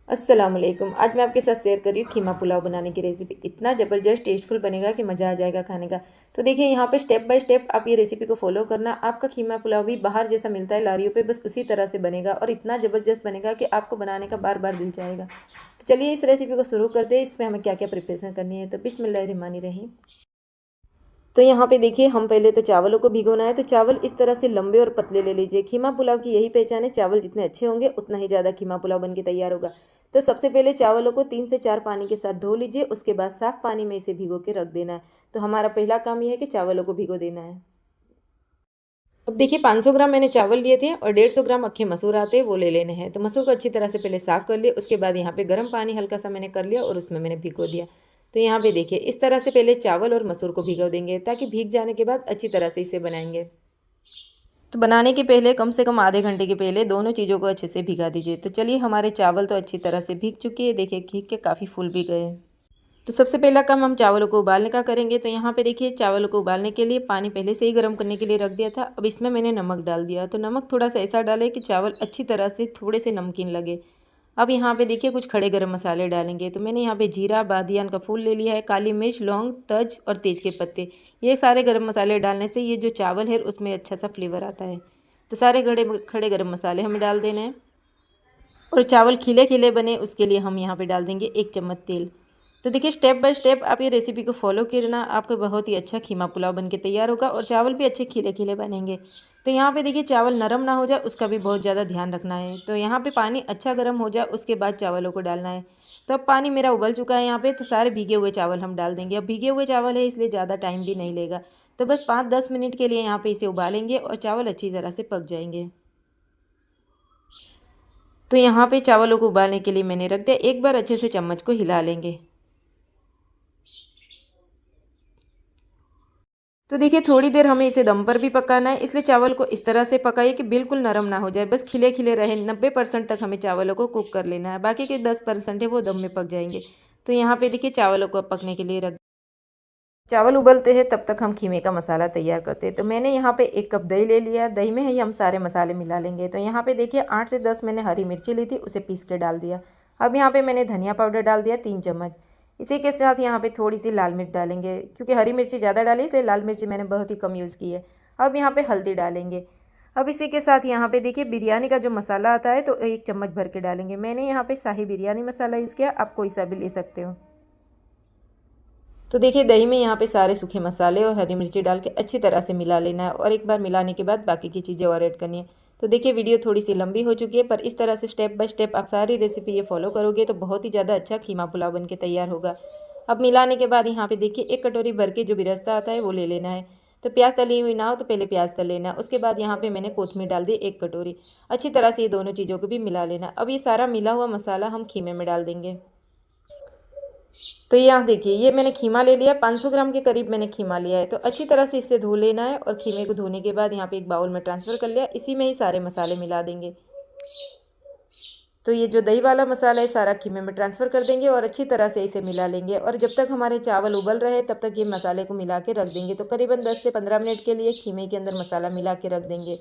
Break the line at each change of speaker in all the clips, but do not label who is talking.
अस्सलाम वालेकुम। आज मैं आपके साथ शेयर कर रही हूँ खीमा पुलाव बनाने की रेसिपी। इतना ज़बरदस्त टेस्टफुल बनेगा कि मज़ा आ जाएगा खाने का। तो देखिए यहाँ पे स्टेप बाय स्टेप आप ये रेसिपी को फॉलो करना। आपका खीमा पुलाव भी बाहर जैसा मिलता है लारियों पे, बस उसी तरह से बनेगा और इतना ज़बरदस्त बनेगा कि आपको बनाने का बार बार दिल चाहेगा। तो चलिए इस रेसिपी को शुरू करते हैं। इसमें हमें क्या क्या प्रिपरेशन करनी है, तो बिस्मिल्लाहिर्रहमानिर्रहीम। तो यहाँ पे देखिए हम पहले तो चावलों को भिगोना है। तो चावल इस तरह से लंबे और पतले ले लीजिए। खीमा पुलाव की यही पहचान है, चावल जितने अच्छे होंगे उतना ही ज़्यादा खीमा पुलाव बन के तैयार होगा। तो सबसे पहले चावलों को 3 से 4 पानी के साथ धो लीजिए। उसके बाद साफ पानी में इसे भिगो के रख देना है। तो हमारा पहला काम यह है कि चावलों को भिगो देना है। अब देखिए 500 ग्राम मैंने चावल लिए थे और 150 ग्राम अक्खे मसूर आते हैं, वो ले लेने हैं। तो मसूर को अच्छी तरह से पहले साफ़ कर लिया। उसके बाद यहाँ पे गर्म पानी हल्का सा मैंने कर लिया और उसमें मैंने भिगो दिया। तो यहाँ पे देखिए इस तरह से पहले चावल और मसूर को भिगो देंगे, ताकि भीग जाने के बाद अच्छी तरह से इसे बनाएंगे। तो बनाने के पहले कम से कम आधे घंटे के पहले दोनों चीज़ों को अच्छे से भिगा दीजिए। तो चलिए हमारे चावल तो अच्छी तरह से भीग चुके हैं। देखिए भीग के काफ़ी फूल भी गए हैं। तो सबसे पहला काम हम चावलों को उबालने का करेंगे। तो यहाँ पे देखिए चावलों को उबालने के लिए पानी पहले से ही गर्म करने के लिए रख दिया था। अब इसमें मैंने नमक डाल दिया। तो नमक थोड़ा सा ऐसा डालें कि चावल अच्छी तरह से थोड़े से नमकीन लगे। अब यहाँ पे देखिए कुछ खड़े गरम मसाले डालेंगे। तो मैंने यहाँ पे जीरा, बादियान का फूल ले लिया है, काली मिर्च, लौंग, तज और तेज के पत्ते। ये सारे गरम मसाले डालने से ये जो चावल है उसमें अच्छा सा फ्लेवर आता है। तो सारे खड़े गरम मसाले हमें डाल देने हैं। और चावल खिले खिले बने उसके लिए हम यहाँ पे डाल देंगे 1 चम्मच तेल। तो देखिए स्टेप बाय स्टेप आप ये रेसिपी को फॉलो करना, आपका बहुत ही अच्छा खीमा पुलाव बनके तैयार होगा और चावल भी अच्छे खिले खिले बनेंगे। तो यहाँ पे देखिए चावल नरम ना हो जाए उसका भी बहुत ज़्यादा ध्यान रखना है। तो यहाँ पे पानी अच्छा गर्म हो जाए उसके बाद चावलों को डालना है। तो अब पानी मेरा उबल चुका है यहाँ पे। तो सारे भीगे हुए चावल हम डाल देंगे। अब भीगे हुए चावल है इसलिए ज़्यादा टाइम भी नहीं लेगा। तो बस 5-10 मिनट के लिए यहाँ पे इसे उबालेंगे और चावल अच्छी तरह से पक जाएंगे। तो यहाँ पे चावलों को उबालने के लिए मैंने रख दिया। एक बार अच्छे से चम्मच को हिला लेंगे। तो देखिए थोड़ी देर हमें इसे दम पर भी पकाना है, इसलिए चावल को इस तरह से पकाइए कि बिल्कुल नरम ना हो जाए, बस खिले खिले रहे। 90% तक हमें चावलों को कुक कर लेना है, बाकी के 10% है वो दम में पक जाएंगे। तो यहाँ पे देखिए चावलों को पकने के लिए रख। चावल उबलते हैं तब तक हम खीमे का मसाला तैयार करते हैं। तो मैंने यहाँ पे 1 कप दही ले लिया। दही में ही हम सारे मसाले मिला लेंगे। तो यहाँ पे देखिए 8 से 10 मैंने हरी मिर्ची ली थी, उसे पीस के डाल दिया। अब यहाँ पे मैंने धनिया पाउडर डाल दिया 3 चम्मच। इसी के साथ यहाँ पे थोड़ी सी लाल मिर्च डालेंगे, क्योंकि हरी मिर्ची ज़्यादा डाली इसलिए लाल मिर्ची मैंने बहुत ही कम यूज़ की है। अब यहाँ पे हल्दी डालेंगे। अब इसी के साथ यहाँ पे देखिए बिरयानी का जो मसाला आता है तो 1 चम्मच भर के डालेंगे। मैंने यहाँ पे शाही बिरयानी मसाला यूज़ किया, आप कोई सा भी ले सकते हो। तो देखिए दही में यहाँ पे सारे सूखे मसाले और हरी मिर्ची डाल के अच्छी तरह से मिला लेना है और एक बार मिलाने के बाद बाकी की चीज़ें और ऐड करनी है। तो देखिए वीडियो थोड़ी सी लंबी हो चुकी है, पर इस तरह से स्टेप बाय स्टेप आप सारी रेसिपी ये फॉलो करोगे तो बहुत ही ज़्यादा अच्छा खीमा पुलाव बन के तैयार होगा। अब मिलाने के बाद यहाँ पे देखिए 1 कटोरी भर के जो बिरस्ता आता है वो ले लेना है। तो प्याज तली हुई ना हो तो पहले प्याज तल लेना। उसके बाद यहाँ पे मैंने कोथमीर डाल दी 1 कटोरी। अच्छी तरह से ये दोनों चीज़ों को भी मिला लेना। अब ये सारा मिला हुआ मसाला हम खीमे में डाल देंगे। तो यहाँ देखिए ये मैंने खीमा ले लिया, 500 ग्राम के करीब मैंने खीमा लिया है। तो अच्छी तरह से इसे धो लेना है और खीमे को धोने के बाद यहाँ पे एक बाउल में ट्रांसफ़र कर लिया। इसी में ही सारे मसाले मिला देंगे। तो ये जो दही वाला मसाला है सारा खीमे में ट्रांसफ़र कर देंगे और अच्छी तरह से इसे मिला लेंगे। और जब तक हमारे चावल उबल रहे तब तक ये मसाले को मिला के रख देंगे। तो करीबन 10 से 15 मिनट के लिए खीमे के अंदर मसाला मिला के रख देंगे।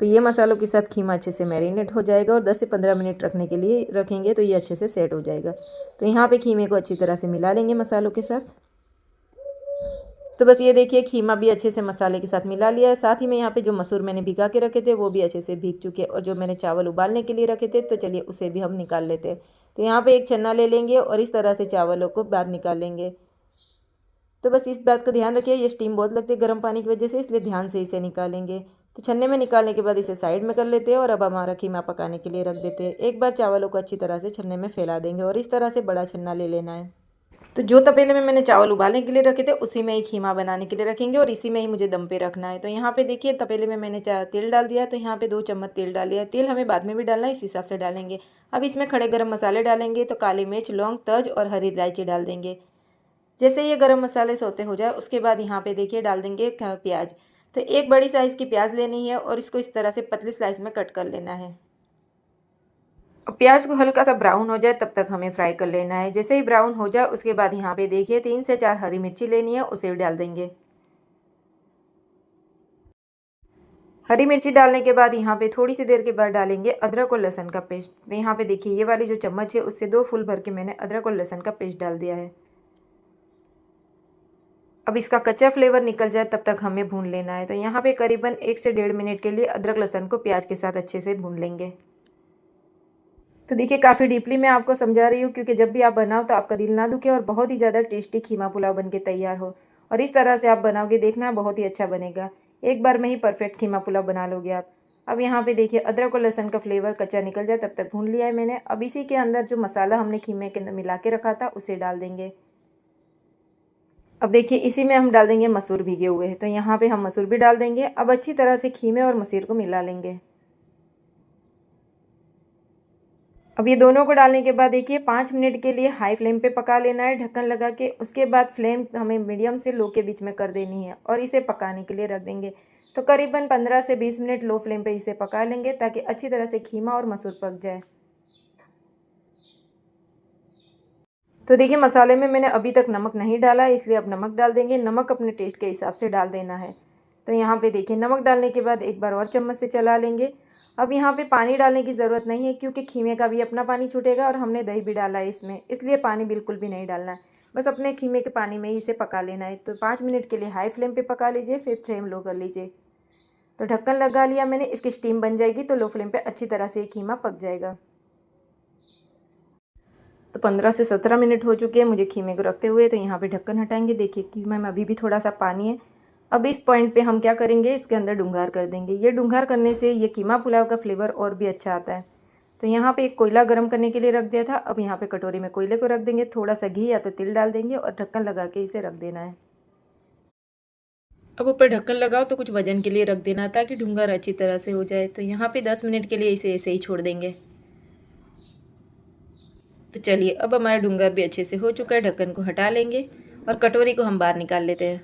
तो ये मसालों के साथ खीमा अच्छे से मैरिनेट हो जाएगा और 10 से 15 मिनट रखने के लिए रखेंगे तो ये अच्छे से सेट हो जाएगा। तो यहाँ पे खीमे को अच्छी तरह से मिला लेंगे मसालों के साथ। तो बस ये देखिए खीमा भी अच्छे से मसाले के साथ मिला लिया है। साथ ही में यहाँ पे जो मसूर मैंने भिगा के रखे थे वो भी अच्छे से भीग चुके हैं और जो मैंने चावल उबालने के लिए रखे थे तो चलिए उसे भी हम निकाल लेते हैं। तो यहाँ पे एक छन्ना ले लेंगे और इस तरह से चावलों को बाहर निकाल लेंगे। तो बस इस बात का ध्यान रखिए, ये स्टीम बहुत लगती है गर्म पानी की वजह से, इसलिए ध्यान से इसे निकालेंगे। तो छन्ने में निकालने के बाद इसे साइड में कर लेते हैं और अब हमारा खीमा पकाने के लिए रख देते हैं। एक बार चावलों को अच्छी तरह से छन्ने में फैला देंगे और इस तरह से बड़ा छन्ना ले लेना है। तो जो तपेले में मैंने चावल उबालने के लिए रखे थे उसी में ही खीमा बनाने के लिए रखेंगे और इसी में ही मुझे दम पे रखना है। तो यहाँ पे देखिए तपेले में मैंने तेल डाल दिया। तो यहाँ पे 2 चम्मच तेल डाल दिया। तेल हमें बाद में भी डालना है, इस हिसाब से डालेंगे। अब इसमें खड़े गरम मसाले डालेंगे। तो काली मिर्च, लौंग, तज और हरी इलायची डाल देंगे। जैसे ये गरम मसाले सोते हो जाए उसके बाद यहाँ पे देखिए डाल देंगे प्याज। तो एक बड़ी साइज़ की प्याज लेनी है और इसको इस तरह से पतली स्लाइस में कट कर लेना है। और प्याज को हल्का सा ब्राउन हो जाए तब तक हमें फ्राई कर लेना है। जैसे ही ब्राउन हो जाए उसके बाद यहाँ पे देखिए 3 से 4 हरी मिर्ची लेनी है, उसे भी डाल देंगे। हरी मिर्ची डालने के बाद यहाँ पे थोड़ी सी देर के बाद डालेंगे अदरक और लहसुन का पेस्ट। तो यहाँ पे देखिए ये वाली जो चम्मच है उससे 2 फुल भर के मैंने अदरक और लहसुन का पेस्ट डाल दिया है। अब इसका कच्चा फ्लेवर निकल जाए तब तक हमें भून लेना है। तो यहाँ पे करीबन 1 से 1.5 मिनट के लिए अदरक लहसुन को प्याज के साथ अच्छे से भून लेंगे। तो देखिए काफ़ी डीपली मैं आपको समझा रही हूँ, क्योंकि जब भी आप बनाओ तो आपका दिल ना दुखे और बहुत ही ज़्यादा टेस्टी खीमा पुलाव बन के तैयार हो। और इस तरह से आप बनाओगे, देखना बहुत ही अच्छा बनेगा। एक बार में ही परफेक्ट खीमा पुलाव बना लोगे आप। अब यहाँ पे देखिए अदरक और लहसुन का फ्लेवर कच्चा निकल जाए तब तक भून लिया है मैंने। अब इसी के अंदर जो मसाला हमने खीमे के अंदर मिला के रखा था उसे डाल देंगे। अब देखिए इसी में हम डाल देंगे मसूर भीगे हुए हैं। तो यहाँ पे हम मसूर भी डाल देंगे। अब अच्छी तरह से खीमे और मसूर को मिला लेंगे। अब ये दोनों को डालने के बाद देखिए 5 मिनट के लिए हाई फ्लेम पे पका लेना है ढक्कन लगा के। उसके बाद फ्लेम हमें मीडियम से लो के बीच में कर देनी है और इसे पकाने के लिए रख देंगे। तो करीबन 15 से 20 मिनट लो फ्लेम पे इसे पका लेंगे ताकि अच्छी तरह से खीमा और मसूर पक जाए। तो देखिए मसाले में मैंने अभी तक नमक नहीं डाला है, इसलिए अब नमक डाल देंगे। नमक अपने टेस्ट के हिसाब से डाल देना है। तो यहाँ पे देखिए नमक डालने के बाद एक बार और चम्मच से चला लेंगे। अब यहाँ पे पानी डालने की ज़रूरत नहीं है, क्योंकि खीमे का भी अपना पानी छूटेगा और हमने दही भी डाला है इसमें, इसलिए पानी बिल्कुल भी नहीं डालना है। बस अपने खीमे के पानी में ही इसे पका लेना है। तो 5 मिनट के लिए हाई फ्लेम पे पका लीजिए, फिर फ्लेम लो कर लीजिए। तो ढक्कन लगा लिया मैंने, इसकी स्टीम बन जाएगी तो लो फ्लेम पे अच्छी तरह से खीमा पक जाएगा। तो 15 से 17 मिनट हो चुके हैं मुझे खीमे को रखते हुए। तो यहाँ पे ढक्कन हटाएंगे। देखिए खीमे में अभी भी थोड़ा सा पानी है। अब इस पॉइंट पे हम क्या करेंगे, इसके अंदर डूंघार कर देंगे। ये डूंघार करने से ये कीमा पुलाव का फ्लेवर और भी अच्छा आता है। तो यहाँ पे एक कोयला गर्म करने के लिए रख दिया था। अब यहाँ पे कटोरी में कोयले को रख देंगे, थोड़ा सा घी या तो तिल डाल देंगे और ढक्कन लगा के इसे रख देना है। अब ऊपर ढक्कन लगाओ तो कुछ वजन के लिए रख देना ताकि डूंघार अच्छी तरह से हो जाए। तो यहाँ पे 10 मिनट के लिए इसे ऐसे ही छोड़ देंगे। तो चलिए अब हमारा डूंगर भी अच्छे से हो चुका है। ढक्कन को हटा लेंगे और कटोरी को हम बाहर निकाल लेते हैं।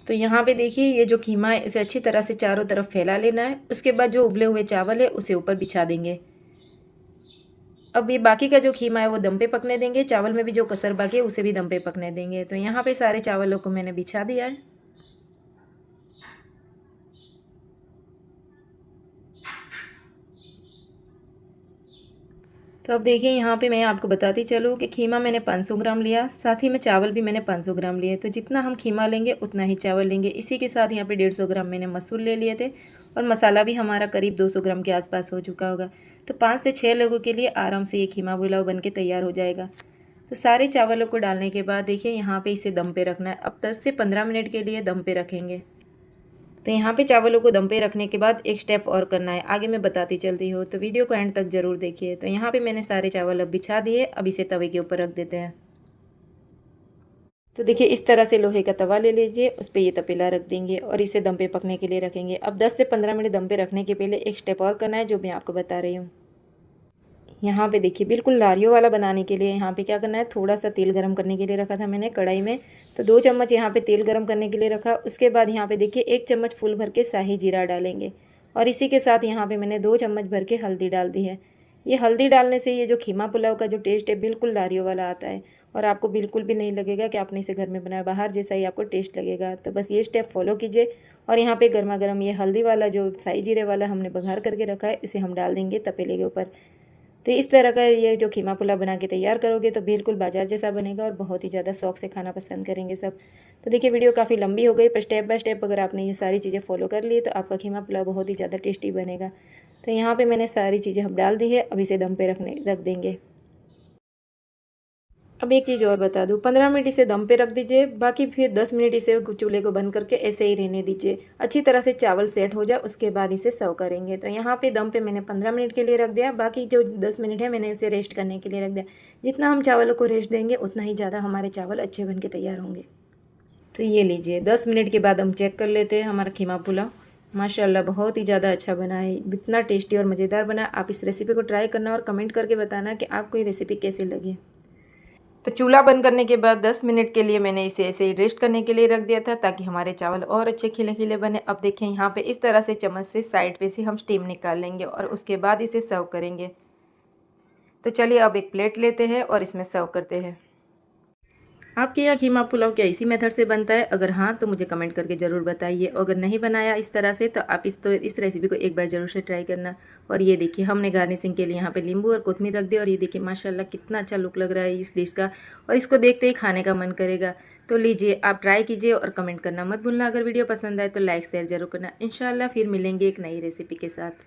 तो यहाँ पे देखिए ये जो खीमा है इसे अच्छी तरह से चारों तरफ फैला लेना है। उसके बाद जो उबले हुए चावल है उसे ऊपर बिछा देंगे। अब ये बाकी का जो खीमा है वो दम पे पकने देंगे। चावल में भी जो कसर बाकी है उसे भी दम पे पकने देंगे। तो यहाँ पे सारे चावलों को मैंने बिछा दिया है। तो अब देखिए यहाँ पे मैं आपको बताती चलूँ कि खीमा मैंने 500 ग्राम लिया, साथ ही में चावल भी मैंने 500 ग्राम लिए। तो जितना हम खीमा लेंगे उतना ही चावल लेंगे। इसी के साथ यहाँ पे 150 ग्राम मैंने मसूर ले लिए थे और मसाला भी हमारा करीब 200 ग्राम के आसपास हो चुका होगा। तो 5 से 6 लोगों के लिए आराम से ये खीमा पुलाव बन के तैयार हो जाएगा। तो सारे चावलों को डालने के बाद देखिए यहाँ पर इसे दम पे रखना है। अब 10 से 15 मिनट के लिए दम पे रखेंगे। तो यहाँ पे चावलों को दम पे रखने के बाद एक स्टेप और करना है, आगे मैं बताती चलती हूँ। तो वीडियो को एंड तक ज़रूर देखिए। तो यहाँ पे मैंने सारे चावल अब बिछा दिए। अब इसे तवे के ऊपर रख देते हैं। तो देखिए इस तरह से लोहे का तवा ले लीजिए, उस पर ये तपेला रख देंगे और इसे दम पे पकने के लिए रखेंगे। अब 10 से 15 मिनट दम पे रखने के पहले एक स्टेप और करना है जो मैं आपको बता रही हूँ। यहाँ पे देखिए बिल्कुल लारियों वाला बनाने के लिए यहाँ पे क्या करना है, थोड़ा सा तेल गरम करने के लिए रखा था मैंने कढ़ाई में। तो 2 चम्मच यहाँ पे तेल गरम करने के लिए रखा। उसके बाद यहाँ पे देखिए 1 चम्मच फुल भर के शाही जीरा डालेंगे और इसी के साथ यहाँ पे मैंने 2 चम्मच भर के हल्दी डाल दी है। ये हल्दी डालने से ये जो खीमा पुलाव का जो टेस्ट है बिल्कुल लारियों वाला आता है और आपको बिल्कुल भी नहीं लगेगा कि आपने इसे घर में बनाया, बाहर जैसा ही आपको टेस्ट लगेगा। तो बस ये स्टेप फॉलो कीजिए। और यहाँ पे गर्मा गर्म ये हल्दी वाला जो शाही जीरे वाला हमने बघार करके रखा है इसे हम डाल देंगे तपेले के ऊपर। तो इस तरह का ये जो खीमा पुलाव बना के तैयार करोगे तो बिल्कुल बाजार जैसा बनेगा और बहुत ही ज़्यादा शौक से खाना पसंद करेंगे सब। तो देखिए वीडियो काफ़ी लंबी हो गई, पर स्टेप बाय स्टेप अगर आपने ये सारी चीज़ें फॉलो कर ली तो आपका खीमा पुलाव बहुत ही ज़्यादा टेस्टी बनेगा। तो यहाँ पे मैंने सारी चीज़ें हम डाल दी है। अब इसे दम पे रख देंगे। अब एक चीज़ और बता दूँ, 15 मिनट इसे दम पे रख दीजिए, बाकी फिर 10 मिनट इसे चूल्हे को बंद करके ऐसे ही रहने दीजिए। अच्छी तरह से चावल सेट हो जाए उसके बाद इसे सर्व करेंगे। तो यहाँ पे दम पे मैंने 15 मिनट के लिए रख दिया, बाकी जो 10 मिनट है मैंने उसे रेस्ट करने के लिए रख दिया। जितना हम चावलों को रेस्ट देंगे उतना ही ज़्यादा हमारे चावल अच्छे बन के तैयार होंगे। तो ये लीजिए 10 मिनट के बाद हम चेक कर लेते हैं हमारा खीमा पुलाव। माशाल्लाह बहुत ही ज़्यादा अच्छा बना है, इतना टेस्टी और मज़ेदार बना है। आप इस रेसिपी को ट्राई करना और कमेंट करके बताना कि आपको ये रेसिपी कैसी लगी। तो चूल्हा बंद करने के बाद 10 मिनट के लिए मैंने इसे ऐसे ही रेस्ट करने के लिए रख दिया था ताकि हमारे चावल और अच्छे खिले खिले बने। अब देखें यहाँ पे इस तरह से चम्मच से साइड पे से हम स्टीम निकाल लेंगे और उसके बाद इसे सर्व करेंगे। तो चलिए अब एक प्लेट लेते हैं और इसमें सर्व करते हैं। आपके यहाँ खीमा पुलाव क्या इसी मेथड से बनता है? अगर हाँ तो मुझे कमेंट करके ज़रूर बताइए। अगर नहीं बनाया इस तरह से तो आप इस रेसिपी को एक बार ज़रूर से ट्राई करना। और ये देखिए हमने गार्निशिंग के लिए यहाँ पे नींबू और कोथिमीर रख दिया और ये देखिए माशाल्लाह कितना अच्छा लुक लग रहा है इस डिश का और इसको देखते ही खाने का मन करेगा। तो लीजिए आप ट्राई कीजिए और कमेंट करना मत भूलना। अगर वीडियो पसंद आए तो लाइक शेयर ज़रूर करना। इंशाल्लाह फिर मिलेंगे एक नई रेसिपी के साथ।